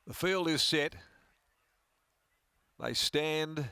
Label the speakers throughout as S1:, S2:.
S1: The field is set. They stand.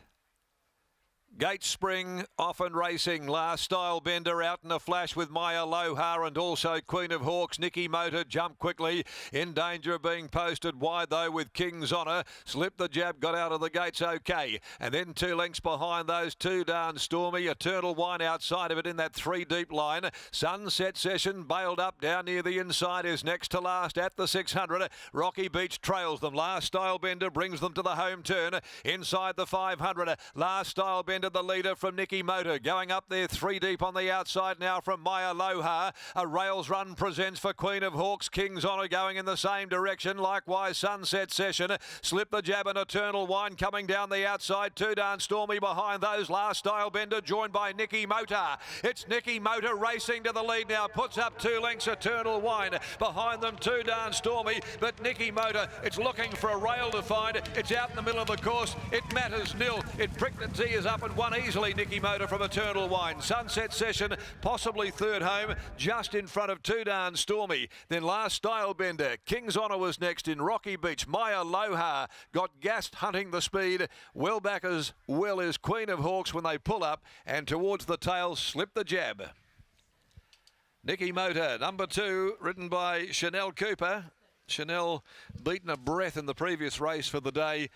S1: Gate Spring off and racing. Last Style Bender out in a flash with Maya Aloha and also Queen of Hawks. Niccimota jumped quickly. In danger of being posted wide though with King's Honour. Slipped the jab, got out of the gates okay. And then 2 lengths behind those 2 down Stormy. Eternal Wine outside of it in that 3 deep line. Sunset Session bailed up down near the inside is next to last at the 600. Rocky Beach trails them. Last Style Bender brings them to the home turn. Inside the 500. Last Style Bender the leader from Niccimota. Going up there 3 deep on the outside now from Maya Aloha. A rails run presents for Queen of Hawks. King's Honour going in the same direction. Likewise Sunset Session. Slip the jab and Eternal Wine coming down the outside. 2 down Stormy behind those. Last Style Bender joined by Niccimota. It's Niccimota racing to the lead now. Puts up 2 lengths. Eternal Wine behind them. 2 down Stormy. But Niccimota, it's looking for a rail to find. It's out in the middle of the course. It matters nil. It pricked the tee is up and won easily. Niccimota from Eternal Wine. Sunset Session possibly third home just in front of 2 down Stormy. Then Last Style Bender. King's Honour was next in Rocky Beach. Maya Aloha got gassed hunting the speed. Well back as well as Queen of Hawks when they pull up and towards the tail slip the jab. Niccimota, number 2, ridden by Chanel Cooper. Chanel beaten a breath in the previous race for the day.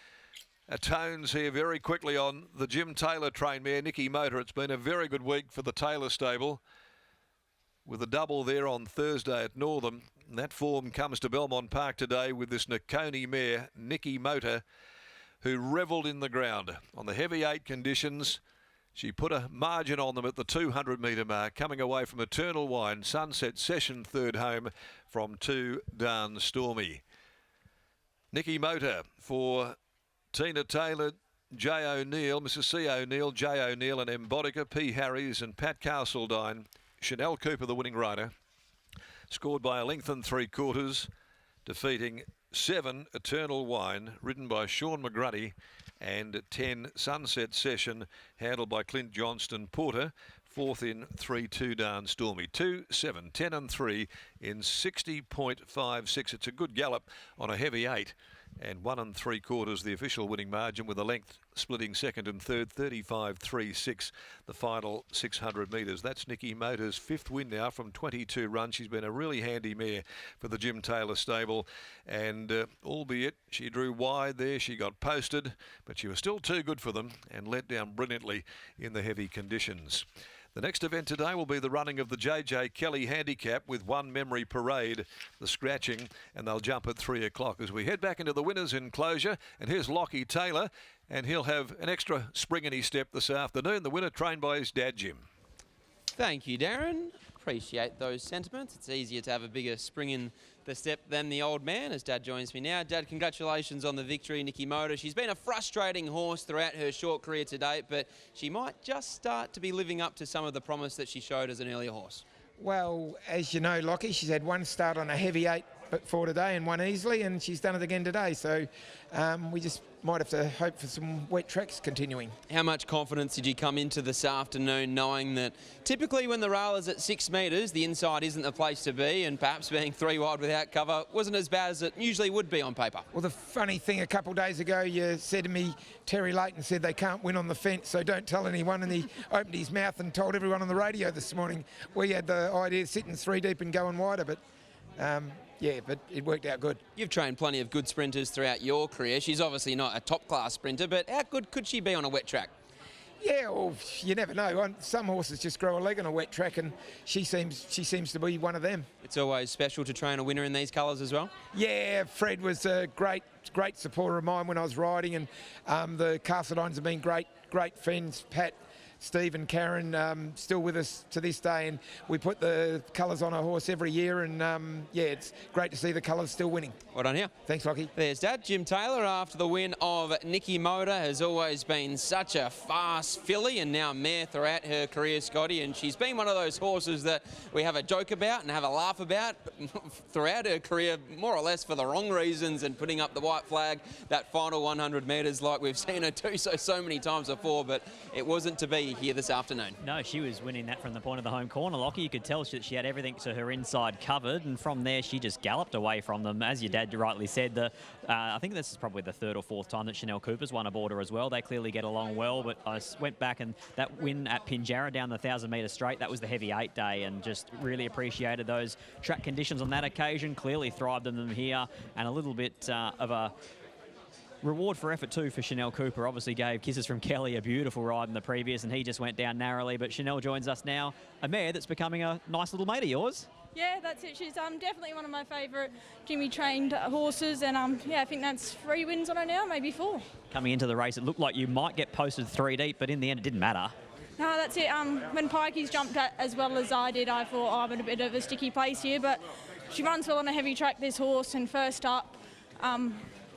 S1: Atones here very quickly on the Jim Taylor trained mare, Niccimota. It's been a very good week for the Taylor stable with a double there on Thursday at Northam. And that form comes to Belmont Park today with this Nicconi mare, Niccimota, who revelled in the ground. On the heavy 8 conditions, she put a margin on them at the 200 metre mark, coming away from Eternal Wine. Sunset Session third home from 2 down Stormy. Niccimota for Tina Taylor, J. O'Neill, Mrs. C. O'Neill, J. O'Neill and Embodica, P. Harries and Pat Castledine. Chanel Cooper, the winning rider, scored by a length and 3/4, defeating 7 Eternal Wine, ridden by Sean McGruddy, and 10 Sunset Session, handled by Clint Johnston Porter. 4th in 3-2 down Stormy. 2, 7, 10 and 3 in 60.56. It's a good gallop on a heavy 8. And 1 3/4 the official winning margin, with a length splitting second and third. 35.36 the final 600 metres. That's Niccimota's 5th win now from 22 runs. She's been a really handy mare for the Jim Taylor stable, and albeit she drew wide there, she got posted, but she was still too good for them and let down brilliantly in the heavy conditions. The next event today will be the running of the J.J. Kelly Handicap with One Memory Parade, the scratching, and they'll jump at 3 o'clock as we head back into the winners' enclosure. And here's Lockie Taylor, and he'll have an extra spring in his step this afternoon. The winner trained by his dad, Jim.
S2: Thank you, Darren. Appreciate those sentiments. It's easier to have a bigger spring in the step than the old man, as Dad joins me now. Dad, congratulations on the victory, Niccimota. She's been a frustrating horse throughout her short career to date, but she might just start to be living up to some of the promise that she showed as an earlier horse.
S3: Well, as you know, Lockie, she's had one start on a heavy 8 for today and won easily, and she's done it again today. So we just might have to hope for some wet tracks continuing.
S2: How much confidence did you come into this afternoon, knowing that typically when the rail is at 6 metres, the inside isn't the place to be, and perhaps being 3 wide without cover wasn't as bad as it usually would be on paper?
S3: Well, the funny thing, a couple of days ago, you said to me, Terry Leighton said they can't win on the fence, so don't tell anyone, and he opened his mouth and told everyone on the radio this morning. We had the idea of sitting 3 deep and going wider, but yeah, but it worked out good.
S2: You've trained plenty of good sprinters throughout your career. She's obviously not a top-class sprinter, but how good could she be on a wet track?
S3: Yeah, well, you never know. Some horses just grow a leg on a wet track, and she seems to be one of them. It's
S2: always special to train a winner in these colours as well?
S3: Yeah, Fred was a great supporter of mine when I was riding, and the Castledines have been great friends. Pat, Steve and Karen still with us to this day, and we put the colours on a horse every year, and yeah, it's great to see the colours still winning.
S2: Well done here.
S3: Thanks, Lockie.
S2: There's Dad. Jim Taylor, after the win of Niccimota, has always been such a fast filly and now mare throughout her career, Scotty, and she's been one of those horses that we have a joke about and have a laugh about throughout her career, more or less for the wrong reasons, and putting up the white flag that final 100 metres like we've seen her do so many times before, but it wasn't to be easy here this afternoon.
S4: No, she was winning that from the point of the home corner, Lockie. You could tell that she had everything to her inside covered, and from there she just galloped away from them. As your dad rightly said, I think this is probably the third or fourth time that Chanel Cooper's won a border as well. They clearly get along well, but I went back and that win at Pinjarra down the 1,000-metre straight, that was the heavy 8 day, and just really appreciated those track conditions on that occasion. Clearly thrived in them here, and a little bit of a reward for effort too for Chanel Cooper. Obviously gave Kisses from Kelly a beautiful ride in the previous, and he just went down narrowly. But Chanel joins us now, a mare that's becoming a nice little mate of yours.
S5: Yeah, that's it. She's definitely one of my favourite Jimmy trained horses, and yeah, I think that's 3 wins on her now, maybe 4.
S4: Coming into the race, it looked like you might get posted 3 deep, but in the end it didn't matter.
S5: No, that's it. When Pikey's jumped as well as I did, I thought I'm in a bit of a sticky place here, but she runs well on a heavy track, this horse, and first up,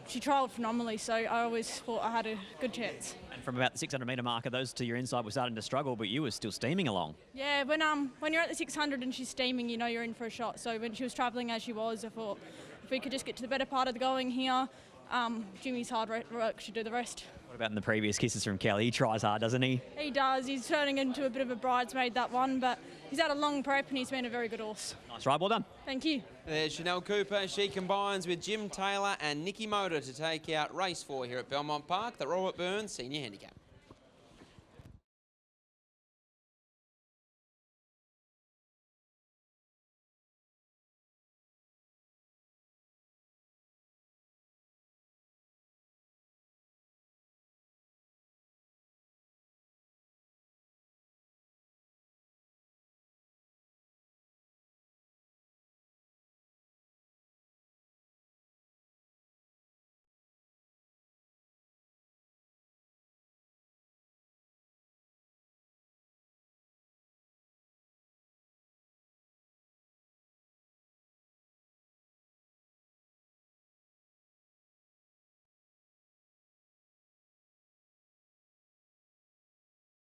S5: she trialled phenomenally, so I always thought I had a good chance.
S4: And from about the 600-metre marker, those to your inside were starting to struggle, but you were still steaming along.
S5: Yeah, when you're at the 600 and she's steaming, you know you're in for a shot. So when she was travelling as she was, I thought if we could just get to the better part of the going here, Jimmy's hard work should do the rest.
S4: What about in the previous Kisses from Kelly? He tries hard, doesn't he?
S5: He does. He's turning into a bit of a bridesmaid, that one, but he's had a long prep and he's been a very good horse.
S4: Nice ride, well done.
S5: Thank you.
S2: There's Chanel Cooper. She combines with Jim Taylor and Niccimota to take out race 4 here at Belmont Park, the Robert Burns Senior Handicap.